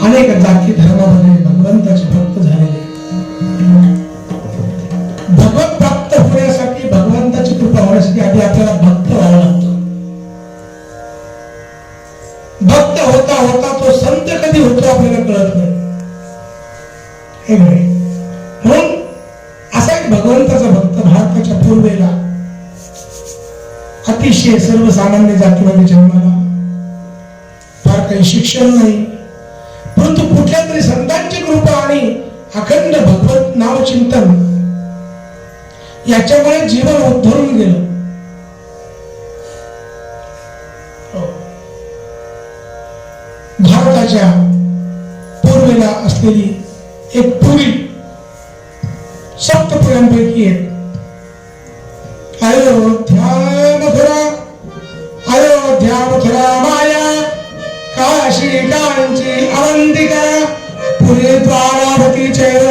अनेक जाती धर्मामध्ये भगवंताचे भक्त झालेले. भगवत प्राप्त होण्यासाठी, भगवंताची कृपा होण्यासाठी आधी आपल्याला भक्त व्हावं लागतं. भक्त होता होता तो संत कधी होतो आपल्याला कळत नाही. म्हणून असा एक भगवंताचा भक्त भारताच्या पूर्वेला अतिशय सर्वसामान्य जातीमध्ये जन्माला, फार काही शिक्षण नाही, परंतु कुठल्या तरी संतांची कृपा आणि अखंड भगवत नाव चिंतन याच्यामुळे जीवन उद्धरून गेलं. भारताच्या पूर्वेला असलेली एक पुरी, सप्तपुऱ्यांपैकी एक, अयोध्या मथुरा, अयोध्या मथुरा माया, काशी कांची अवंतिका, पुरी द्वारावती चैव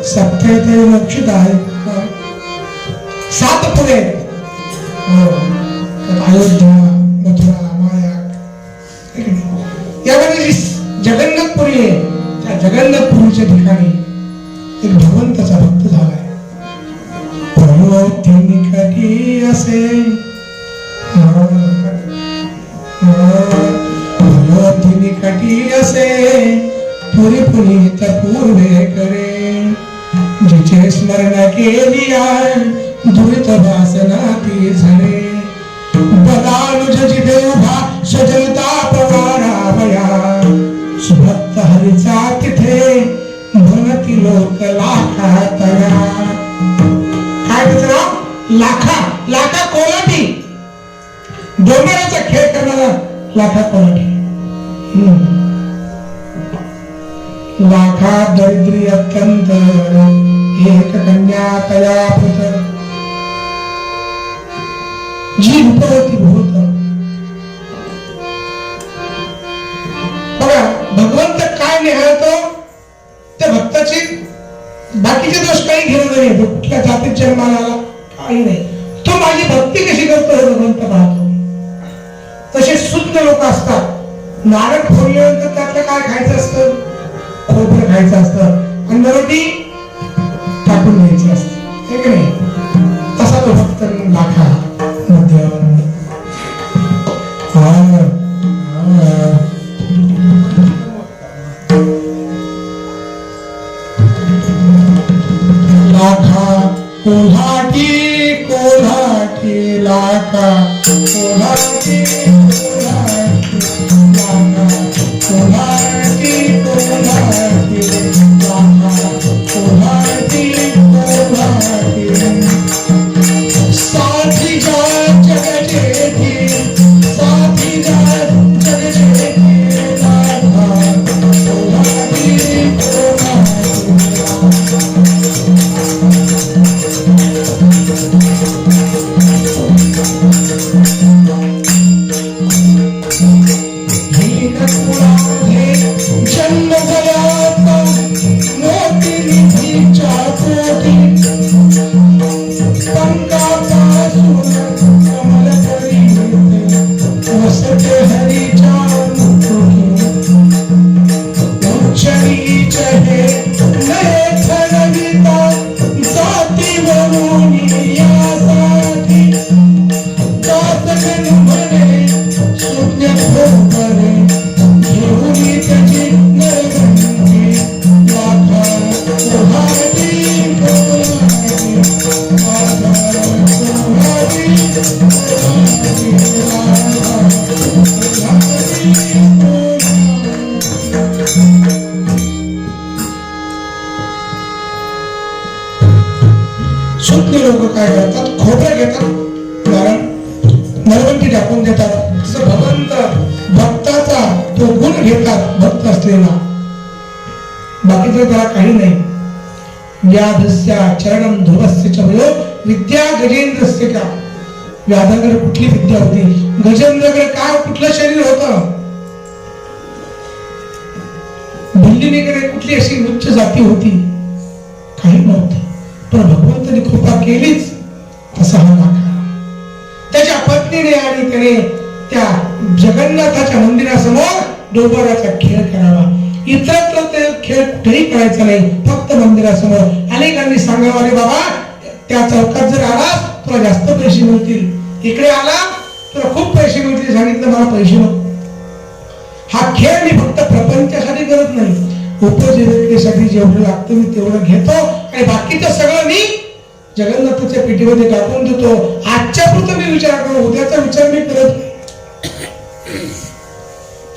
सप्तेते मोक्षदाय. 7 पुरे, अयोध्या मथुरा माया. यामध्ये जगन्नाथपुरी आहे, त्या जगन्नाथपुरीच्या ठिकाणी एक भगवंताचा भक्त झालाय. निकटी असे निकटी असे पुरी पुनीत पूर्वे करे, जिचे स्मरण केली दुरित वासना ती झरे. बदानुज जिथे उभा सजलता पवारावया, सुभक्त हरीचा तिथे भनती लोक लाखा तया. काय त्याचं लाखा, लाखा कोलाटी, डोंगराचा खेळ करणारा लाखा कोलाटी. लाखा दरिद्री अत्यंत, एक कन्या तया पुत्र, जी रूपवती भूत. बघा भगवंत काय निहाळतो, त्या भक्ताची बाकीचे दोष काही घेऊन नाही, कुठल्या जातीत जन्माला आला काही नाही, तो माझी भक्ती कशी करतो हे भगवंत पाहतो. तसे शुद्ध लोक असतात, नारळ फोडल्यानंतर त्यातलं काय खायचं असतं, खोबरं खायचं असतं आणि रोटी टाकून द्यायची असते, एक नाही. तसा तो भक्त लाखा मध्यम. लाखा कोल्हाटी कोल्हाटी, लाखा कोल्हाटी कोल्हाटी, लाखा कोल्हाटी कोल्हाटी, लाखा कोल्हाटी कोल्हाटी. साथी जा जग जेठी, साथी जा जग जेठी, लाखा कोल्हाटी कोल्हाटी. जन्म झाला मोठी निधीच्या पोटी, पंखापासून कमलपर्यंत वसते हरीच्या मुखी. उच्च नीच हे नये ठरविता, जातीवरून यासाठी दासगण म्हणे शून्य ठोकरे, घेऊन त्याची नरगंगी. लाखा कोल्हाटी कोल्हाटी, लाखा कोल्हाटी कोल्हाटी, लाखा कोल्हाटी कोल्हाटी. शुद्ध लोक काय करतात, खोबरं घेतात, कारण नरगंटी टाकून देतात. तसं भगवंत भक्ताचा तो गुण घेतात, भक्त असलेला, बाकीचं त्याला काही नाही. व्याधस्य चरणम ध्रुवस्य च वयो, विद्या गजेंद्रस्य का. व्याधाकडे कुठली विद्या होती, गजेंद्रकडे काय कुठलं शरीर होतं, भिल्लिनीकडे कुठली अशी उच्च जाती होती, काही नव्हतं. पण भगवंताने कृपा केलीच, तसा हा लाखा. त्याच्या पत्नीने आणि त्याने त्या जगन्नाथाच्या मंदिरासमोर डोंगराचा खेळ करावा. इतरत्र ते खेळ कुठेही करायचा नाही, फक्त मंदिरासमोर. अनेकांनी सांगावं, अरे बाबा त्या चौकात जर आलास तुला जास्त पैसे मिळतील, इकडे आला तुला खूप पैसे मिळतील. सांगितलं मला पैसे नको. हा खेळ मी फक्त प्रपंचासाठी करत नाही, उपजीविकेसाठी जेवढं लागतं मी तेवढं घेतो आणि बाकीचं सगळं मी जगन्नाथाच्या पेटीमध्ये टाकून देतो. आजच्या पुरतं मी विचार करतो, उद्याचा विचार मी करत नाही.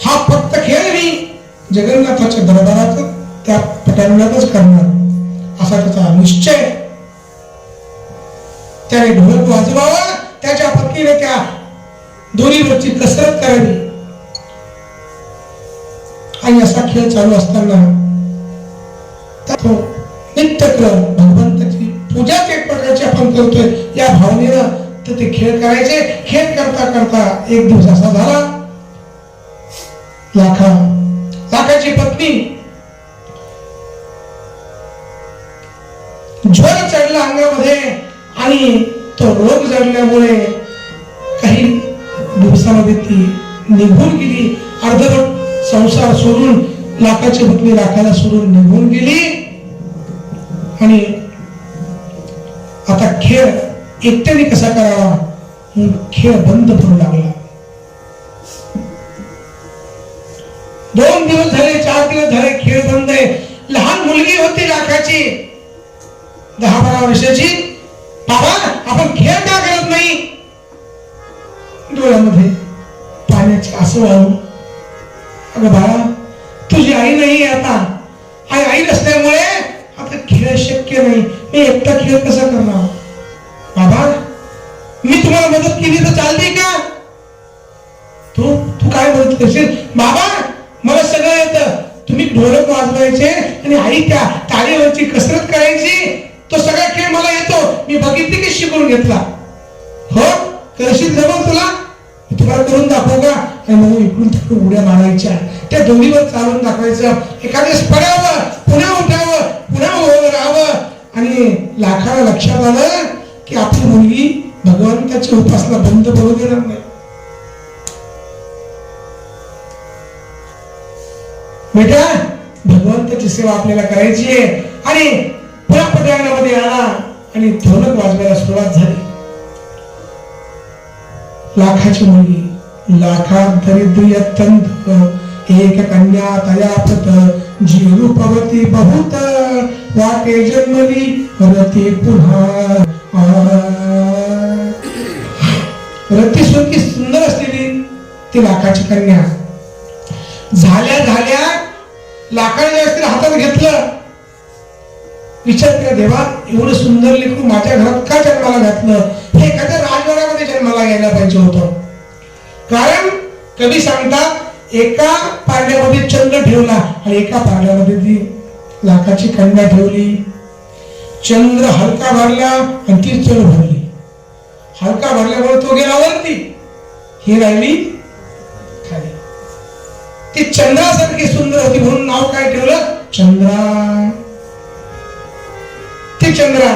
हा फक्त खेळ मी जगन्नाथाच्या दरबारात त्या पटांगणातच करणार असा त्याचा निश्चय. त्याने ढोलक वाजवावा, त्याच्या पत्नीने त्या दोरीवरची कसरत करावी. आणि असा खेळ चालू असताना तो नित्यक्रम भगवंताची पूजाच एक प्रकारची आपण करतोय या भावनेनं तर ते खेळ करायचे. खेळ करता करता एक दिवस असा झाला, लाखाची पत्नी ज्वर चढला अंगामध्ये आणि तो रोग जडल्यामुळे काही दिवसामध्ये ती निघून गेली. अर्धवट संसार सोडून लाखाची पत्नी लाखाला सोडून निघून गेली. आणि आता खेळ एकट्याने कसा करावा, खेळ बंद पडू लागला. 2 दिवस झाले, 4 दिवस झाले, खेळ बंद आहे. लहान मुलगी होती लाखाची, 10-12 वर्षाची. बाबा आपण खेळ का करत नाही? डोळ्यामध्ये पाण्याचे आसू आले. अगं बाळा तुझी आई नाही आता, आई नसल्यामुळे आता खेळ शक्य नाही, मी एकटा खेळ कसा करणार? बाबा मी तुम्हाला मदत केली तर चालते का? तू काय मदत करशील? बाबा मला सगळं येतं, तुम्ही ढोलक वाजवायचे आणि आई त्या तालीवरची कसरत करायची, तो सगळा खेळ मला येतो, मी बघितली की शिकून घेतला. हो करशील जमल तुला? तुम्हाला करून दाखवू का? आणि मग इकडून तिकडून उड्या मारायच्या, त्या दोन्हीवर चालून दाखवायचं. एखाद्यास पडावं, पुन्हा उठावं, पुन्हा उभं राहावं. आणि लाखाला लक्षात आलं की आपली मुलगी भगवंताची उपासना बंद पडू देणार नाही. बेटा भगवंताची सेवा आपल्याला करायची आहे. आणि पुन्हा पटांगणामध्ये आला आणि ढोलक वाजवायला सुरुवात झाली. लाखाची मुलगी लाखांतरिद्रिय अत्यंत एक कन्या तयापत जी रूपवती बहुत वाटे जन्मली रती पुन्हा. रती सुंदर सुंदर असलेली ती लाखाची कन्या झाल्या लाखाने हातात घेतलं. विचार केला, देवा एवढं सुंदर लेकरू माझ्या घरात का जन्माला घातलं? हे एखाद्या राजवाड्यामध्ये जन्माला यायला पाहिजे होतं. कारण कवी सांगतात एका पारड्यामध्ये चंद्र ठेवला आणि एका पारड्यामध्ये ती लाखाची कन्या ठेवली. चंद्र हलका भरला आणि ती चढ भरली. हलका भरल्यामुळे तो गेला वरती, ही राहिली खाली. ती चंद्रासारखी सुंदर होती म्हणून नाव काय ठेवलं? चंद्रा. ती चंद्रा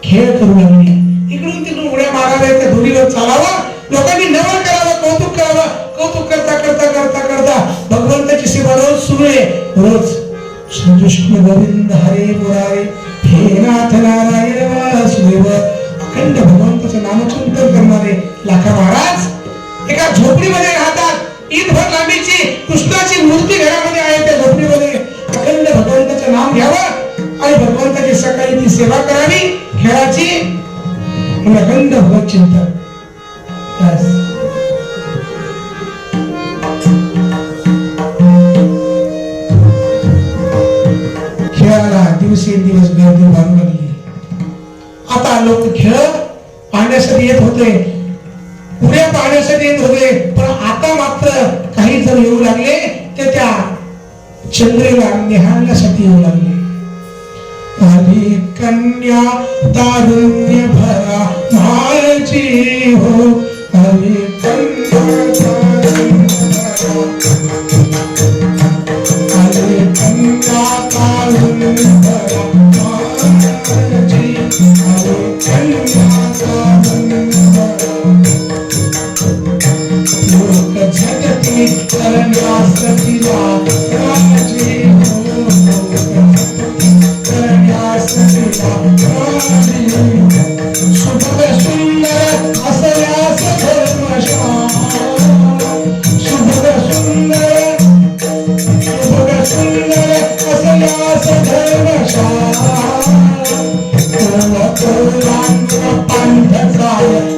खेळ करू लागली, इकडून तिकडून उड्या माराव्या, त्या धुळीवर चालावं, लोकांनी नवल करावं, कौतुक करावं. कौतुक करता करता करता करता भगवंताची सेवा रोज सुरू आहे. रोज श्री गोविंद हरे मुरारे हे नाथ नारायण वासुदेव अखंड भगवंताचं नामचिंतन करणारे लाखा महाराज एका झोपडीमध्ये राहतात. ईदभर लांबीची कृष्णाची मूर्ती घरामध्ये आहे. त्या झोपडीमध्ये अखंड भगवंताचं नाम घ्यावं आणि भगवंताची सकाळी ती सेवा करावी खेळाची. अखंड भगवत चिंतन. खेळाला दिवसेंदिवस गर्दी वाढू लागली. आता लोक खेळ पाहण्यासाठी येत होते, उड्या पाहण्यासाठी येत होते. पण आता मात्र काही जण येऊ लागले ते त्या चंद्रेला निहाळण्यासाठी येऊ लागले. अरे कन्या तारुण्य भरा माझी हो, अरे कन्या अरे कन्या तारुण्य भरा माझी, अरे कन्या तारुण्य भरा लोक झटती करण्यास तिला राजी करण्यास तिला राजी सुभग सुंदर असल्यास धर्मशाळा सुभग सुंदर असल्यास धर्मशाळा पंथ झाला